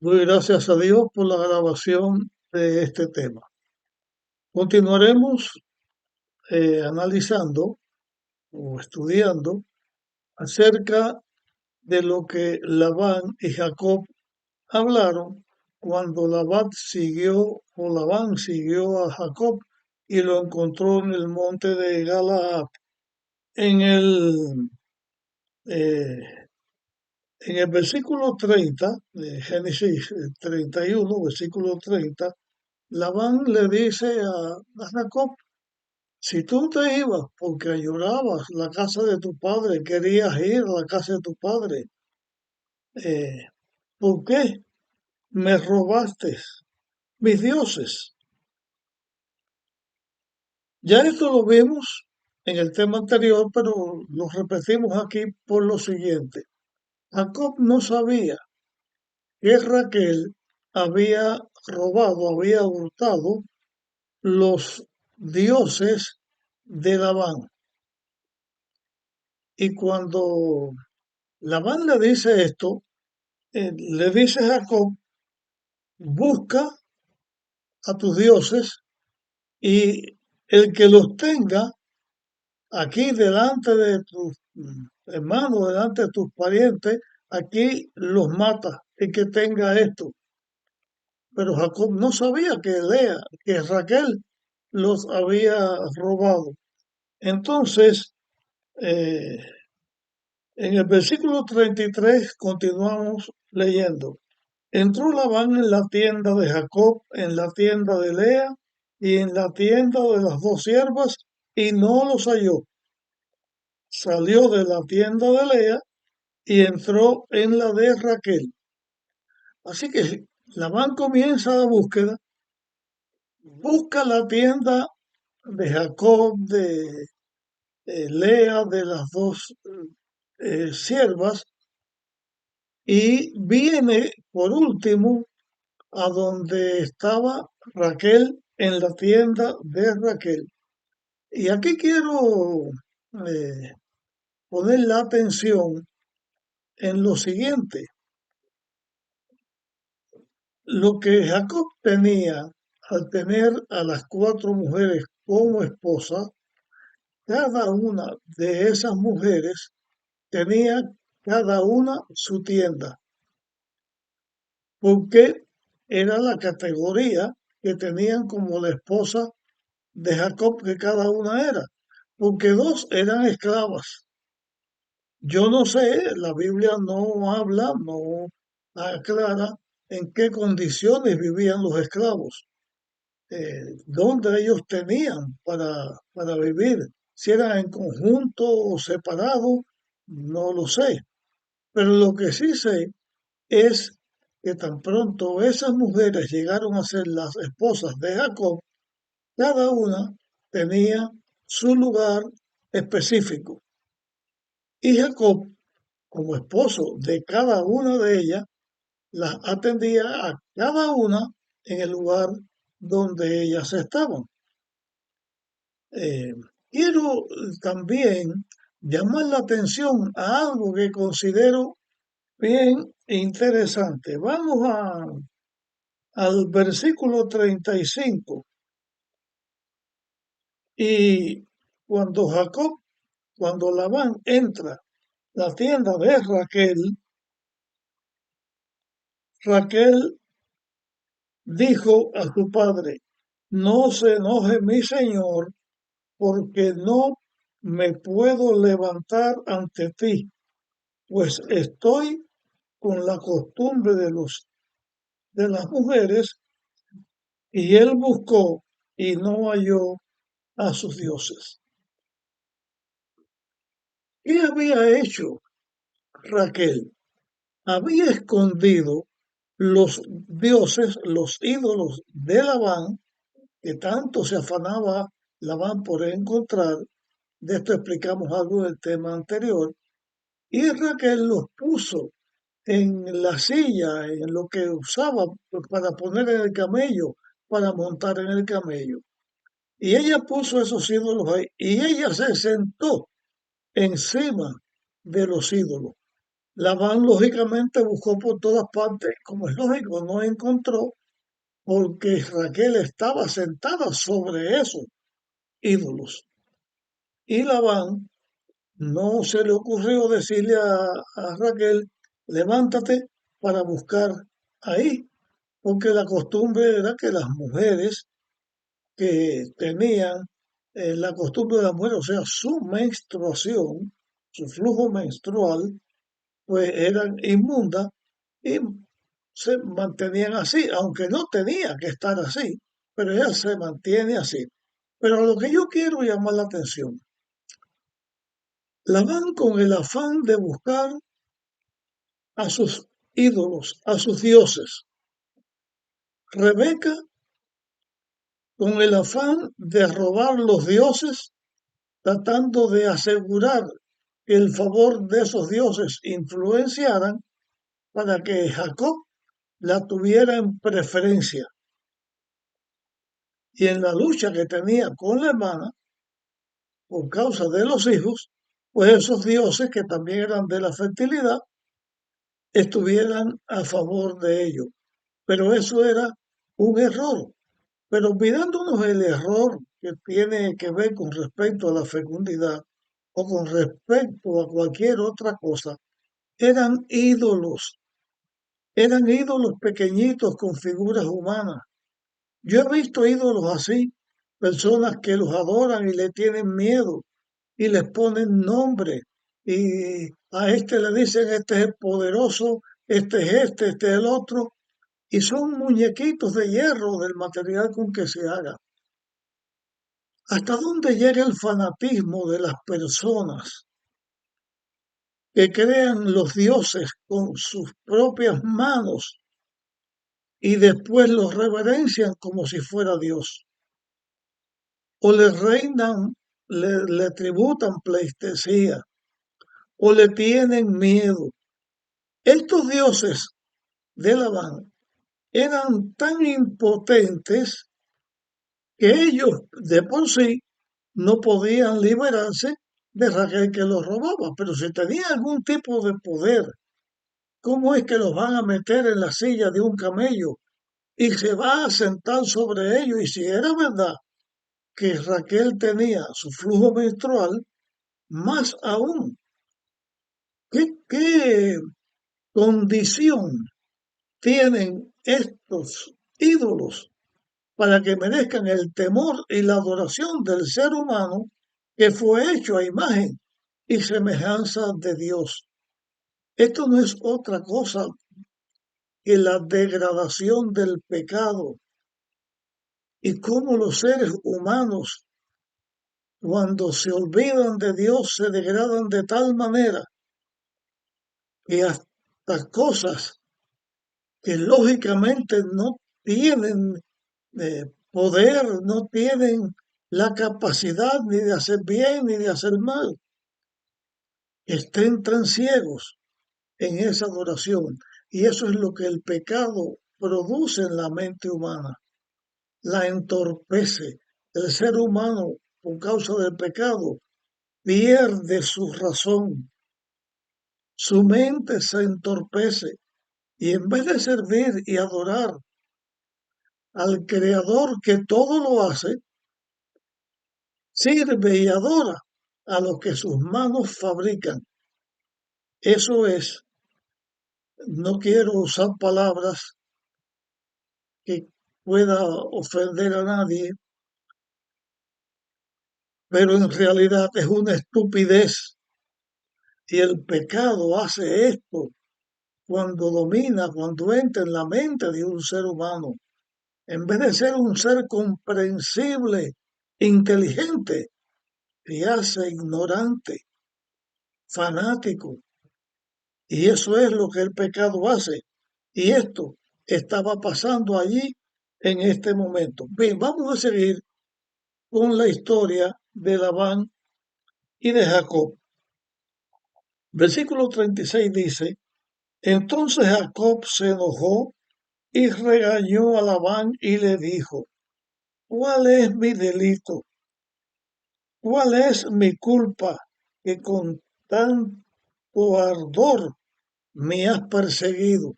Doy gracias a Dios por la grabación de este tema. Continuaremos analizando o estudiando acerca de lo que Labán y Jacob hablaron cuando Labán siguió a Jacob y lo encontró en el monte de Galaad. En el, eh, en el versículo 30 de Génesis 31, versículo 30, Labán le dice a Jacob: si tú te ibas porque añorabas la casa de tu padre, querías ir a la casa de tu padre, eh, ¿por qué me robaste mis dioses? Ya esto lo vimos en el tema anterior, pero lo repetimos aquí por lo siguiente. Jacob no sabía que Raquel había robado, había hurtado los dioses de Labán. Y cuando Labán le dice esto, le dice a Jacob: busca a tus dioses y el que los tenga aquí delante de tus hermanos, delante de tus parientes, aquí los mata, el que tenga esto. Pero Jacob no sabía que Raquel los había robado. Entonces, eh, en el versículo 33 continuamos leyendo. Entró Labán en la tienda de Jacob, en la tienda de Lea y en la tienda de las dos siervas, y no los halló. Salió de la tienda de Lea y entró en la de Raquel. Así que Labán comienza la búsqueda, busca la tienda de Jacob, de Lea, de las dos siervas, y viene por último a donde estaba Raquel, en la tienda de Raquel. Y aquí quiero eh, poner la atención en lo siguiente. Lo que Jacob tenía al tener a las cuatro mujeres como esposa, cada una de esas mujeres tenía cada una su tienda, porque era la categoría que tenían como la esposa de Jacob, que cada una era, porque dos eran esclavas. Yo no sé, la Biblia no habla, no aclara en qué condiciones vivían los esclavos, dónde ellos tenían para vivir, si eran en conjunto o separados, no lo sé. Pero lo que sí sé es que tan pronto esas mujeres llegaron a ser las esposas de Jacob, cada una tenía su lugar específico. Y Jacob, como esposo de cada una de ellas, las atendía a cada una en el lugar donde ellas estaban. Eh, quiero también llamar la atención a algo que considero bien interesante. Vamos al versículo 35. Y cuando Jacob, cuando Labán entra a la tienda de Raquel, Raquel dijo a su padre: no se enoje mi señor, porque no me puedo levantar ante ti, pues estoy con la costumbre de las mujeres. Y él buscó y no halló a sus dioses. ¿Qué había hecho Raquel? Había escondido los dioses, los ídolos de Labán, que tanto se afanaba Labán por encontrar. De esto explicamos algo del tema anterior. Y Raquel los puso en la silla, en lo que usaba para poner en el camello, para montar en el camello. Y ella puso esos ídolos ahí. Y ella se sentó encima de los ídolos. Labán lógicamente buscó por todas partes, como es lógico, no encontró porque Raquel estaba sentada sobre esos ídolos. Y Labán no se le ocurrió decirle a Raquel, levántate para buscar ahí, porque la costumbre era que las mujeres que tenían la costumbre de la mujer, o sea, su menstruación, su flujo menstrual, pues eran inmundas y se mantenían así, aunque no tenía que estar así, pero ella se mantiene así. Pero a lo que yo quiero llamar la atención, Labán con el afán de buscar a sus ídolos, a sus dioses. Rebeca con el afán de robar los dioses, tratando de asegurar que el favor de esos dioses influenciaran para que Jacob la tuviera en preferencia. Y en la lucha que tenía con la hermana, por causa de los hijos, pues esos dioses que también eran de la fertilidad, estuvieran a favor de ello. Pero eso era un error. Pero olvidándonos el error que tiene que ver con respecto a la fecundidad o con respecto a cualquier otra cosa, eran ídolos pequeñitos con figuras humanas. Yo he visto ídolos así, personas que los adoran y le tienen miedo y les ponen nombre y a este le dicen este es el poderoso, este es el otro, y son muñequitos de hierro del material con que se haga. ¿Hasta dónde llega el fanatismo de las personas que crean los dioses con sus propias manos y después los reverencian como si fuera Dios? O le reinan, le tributan pleitesía, o le tienen miedo. Estos dioses de Labán eran tan impotentes que ellos de por sí no podían liberarse de Raquel que los robaba, pero si tenía algún tipo de poder, ¿cómo es que los van a meter en la silla de un camello y se va a sentar sobre ellos? Y si era verdad que Raquel tenía su flujo menstrual, más aún, ¿qué condición tienen estos ídolos para que merezcan el temor y la adoración del ser humano que fue hecho a imagen y semejanza de Dios? Esto no es otra cosa que la degradación del pecado y cómo los seres humanos, cuando se olvidan de Dios, se degradan de tal manera que hasta cosas que lógicamente no tienen poder, no tienen la capacidad ni de hacer bien ni de hacer mal, estén tan ciegos en esa adoración. Y eso es lo que el pecado produce en la mente humana, la entorpece. El ser humano, por causa del pecado, pierde su razón, su mente se entorpece y en vez de servir y adorar al Creador que todo lo hace, sirve y adora a lo que sus manos fabrican. Eso es, no quiero usar palabras que pueda ofender a nadie, pero en realidad es una estupidez. Y el pecado hace esto cuando domina, cuando entra en la mente de un ser humano. En vez de ser un ser comprensible, inteligente, se hace ignorante, fanático. Y eso es lo que el pecado hace. Y esto estaba pasando allí en este momento. Bien, vamos a seguir con la historia de Labán y de Jacob. Versículo 36 dice, entonces Jacob se enojó y regañó a Labán y le dijo, ¿cuál es mi delito? ¿Cuál es mi culpa que con tanto ardor me has perseguido,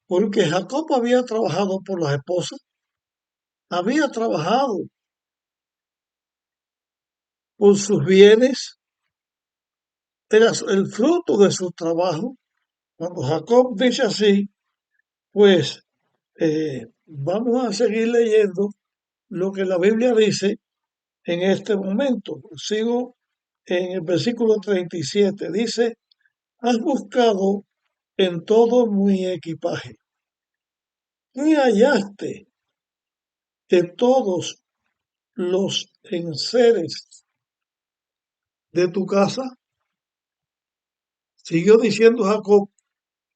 porque Jacob había trabajado por las esposas, había trabajado por sus bienes, era el fruto de su trabajo. Cuando Jacob dice así, pues vamos a seguir leyendo lo que la Biblia dice en este momento. Sigo en el versículo 37. Dice, has buscado en todo mi equipaje. ¿Qué hallaste de todos los enseres de tu casa? Siguió diciendo Jacob,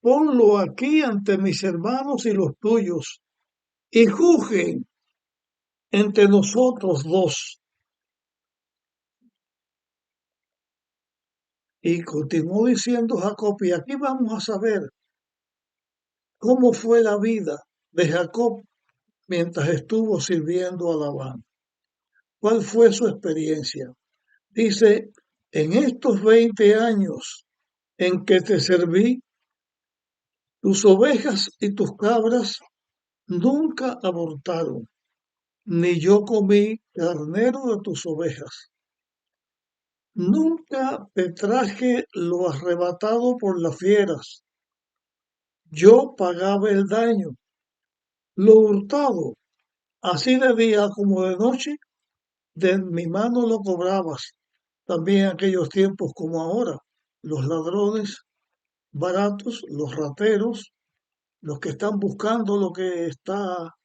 ponlo aquí ante mis hermanos y los tuyos, y juzguen entre nosotros dos. Y continuó diciendo Jacob, y aquí vamos a saber cómo fue la vida de Jacob mientras estuvo sirviendo a Labán. ¿Cuál fue su experiencia? Dice, en estos 20 años en que te serví, tus ovejas y tus cabras nunca abortaron, ni yo comí carnero de tus ovejas. Nunca te traje lo arrebatado por las fieras. Yo pagaba el daño, lo hurtado, así de día como de noche, de mi mano lo cobrabas. También en aquellos tiempos como ahora, los ladrones baratos, los rateros, los que están buscando lo que está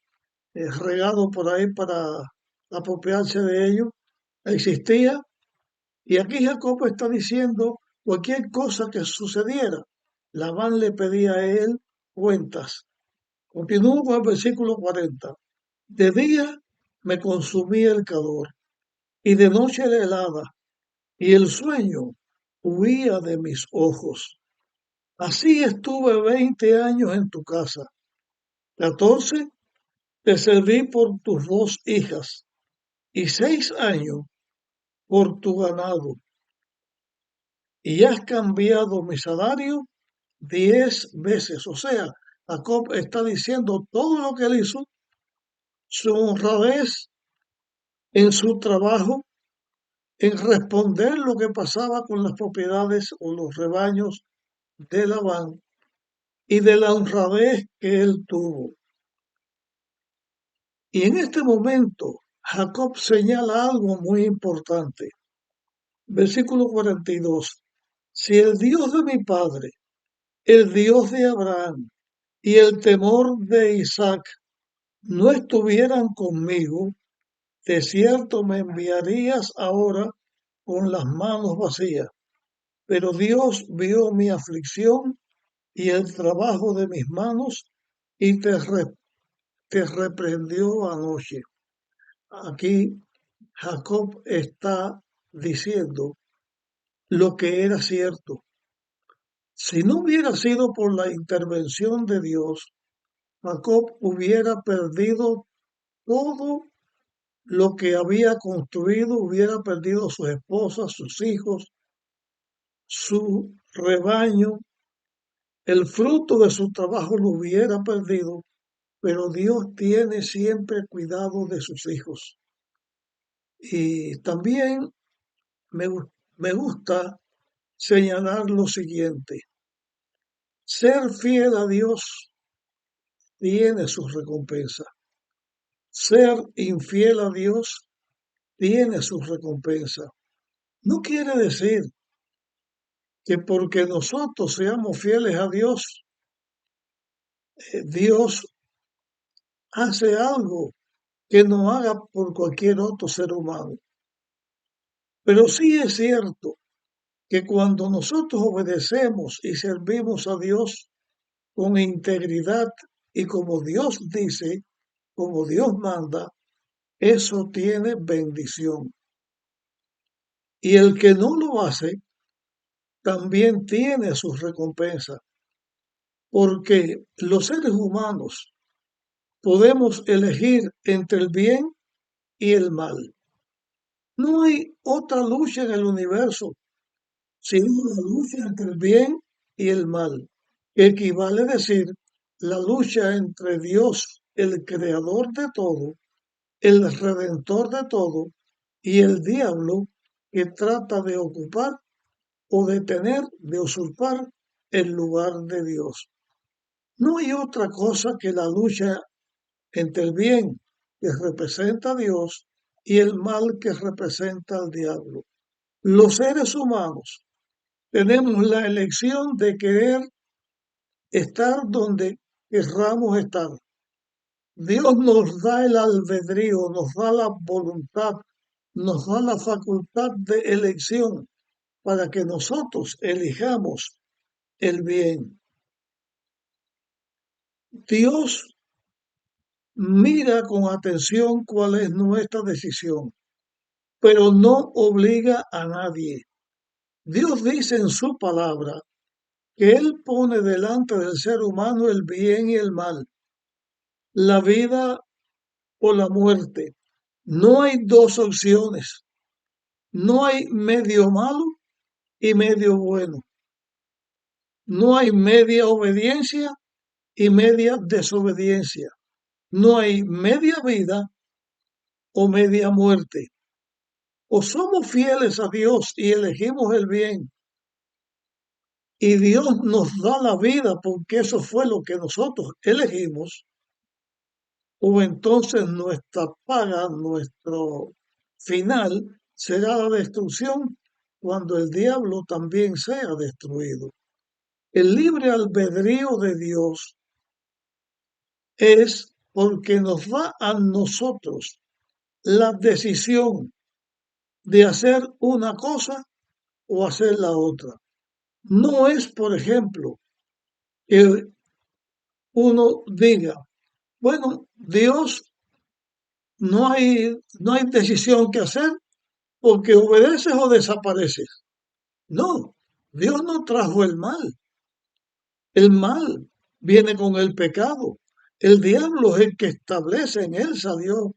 regado por ahí para apropiarse de ello, existía. Y aquí Jacob está diciendo cualquier cosa que sucediera. Labán le pedía a él cuentas. Continúo con el versículo 40. De día me consumía el calor y de noche la helada, y el sueño huía de mis ojos. Así estuve 20 años en tu casa. 14 te serví por tus dos hijas, y 6 años por tu ganado. Y has cambiado mi salario 10 veces. O sea, Jacob está diciendo todo lo que él hizo, su honradez en su trabajo, en responder lo que pasaba con las propiedades o los rebaños de Labán y de la honradez que él tuvo. Y en este momento, Jacob señala algo muy importante. Versículo 42. Si el Dios de mi padre, el Dios de Abraham y el temor de Isaac no estuvieran conmigo, de cierto me enviarías ahora con las manos vacías. Pero Dios vio mi aflicción y el trabajo de mis manos y te reprendió anoche. Aquí Jacob está diciendo lo que era cierto. Si no hubiera sido por la intervención de Dios, Jacob hubiera perdido todo lo que había construido, hubiera perdido sus esposas, sus hijos, su rebaño, el fruto de su trabajo lo hubiera perdido, pero Dios tiene siempre cuidado de sus hijos. Y también me, me gusta señalar lo siguiente. Ser fiel a Dios tiene sus recompensas. Ser infiel a Dios tiene sus recompensas. No quiere decir que porque nosotros seamos fieles a Dios, Dios hace algo que no haga por cualquier otro ser humano. Pero sí es cierto que cuando nosotros obedecemos y servimos a Dios con integridad y como Dios dice, como Dios manda, eso tiene bendición. Y el que no lo hace, también tiene sus recompensas, porque los seres humanos podemos elegir entre el bien y el mal. No hay otra lucha en el universo, sino la lucha entre el bien y el mal, que equivale a decir la lucha entre Dios, el creador de todo, el redentor de todo, y el diablo que trata de ocupar o de tener, de usurpar el lugar de Dios. No hay otra cosa que la lucha entre el bien que representa a Dios y el mal que representa al diablo. Los seres humanos tenemos la elección de querer estar donde querramos estar. Dios nos da el albedrío, nos da la voluntad, nos da la facultad de elección para que nosotros elijamos el bien. Dios mira con atención cuál es nuestra decisión, pero no obliga a nadie. Dios dice en su palabra que Él pone delante del ser humano el bien y el mal, la vida o la muerte. No hay dos opciones, no hay medio malo y medio bueno, no hay media obediencia y media desobediencia, no hay media vida o media muerte. O somos fieles a Dios y elegimos el bien, y Dios nos da la vida porque eso fue lo que nosotros elegimos, o entonces nuestra paga, nuestro final será la destrucción cuando el diablo también sea destruido. El libre albedrío de Dios es porque nos da a nosotros la decisión de hacer una cosa o hacer la otra. No es, por ejemplo, que uno diga, bueno, Dios no hay decisión que hacer porque obedeces o desapareces. No, Dios no trajo el mal. El mal viene con el pecado. El diablo es el que establece, en él salió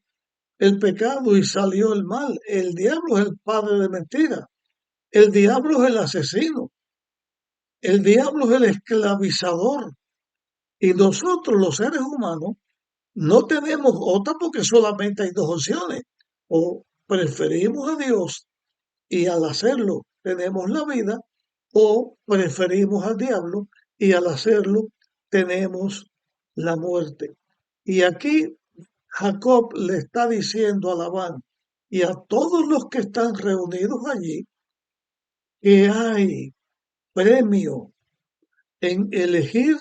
el pecado y salió el mal. El diablo es el padre de mentira. El diablo es el asesino. El diablo es el esclavizador. Y nosotros, los seres humanos, no tenemos otra porque solamente hay dos opciones. O preferimos a Dios y al hacerlo tenemos la vida, o preferimos al diablo y al hacerlo tenemos la muerte. Y aquí Jacob le está diciendo a Labán y a todos los que están reunidos allí que hay premio en elegir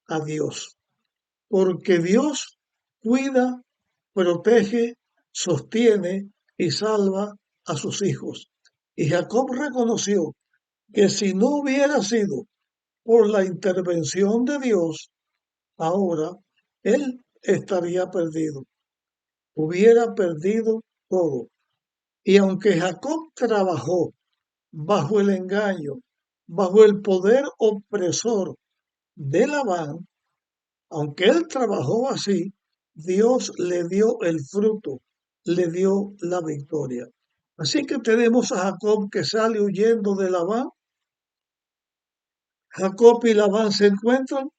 a Dios, porque Dios cuida, protege, sostiene y salva a sus hijos. Y Jacob reconoció que si no hubiera sido por la intervención de Dios, ahora él estaría perdido, hubiera perdido todo. Y aunque Jacob trabajó bajo el engaño, bajo el poder opresor de Labán, aunque él trabajó así, Dios le dio el fruto, le dio la victoria. Así que tenemos a Jacob que sale huyendo de Labán. Jacob y Labán se encuentran,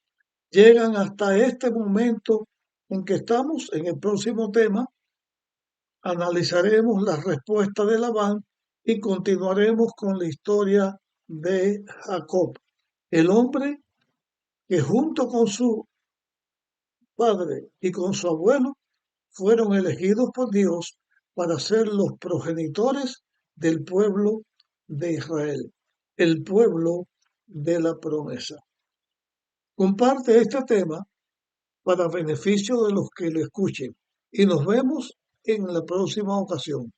llegan hasta este momento en que estamos. En el próximo tema analizaremos la respuesta de Labán y continuaremos con la historia de Jacob, el hombre que junto con su padre y con su abuelo fueron elegidos por Dios para ser los progenitores del pueblo de Israel, el pueblo de la promesa. Comparte este tema para beneficio de los que lo escuchen y nos vemos en la próxima ocasión.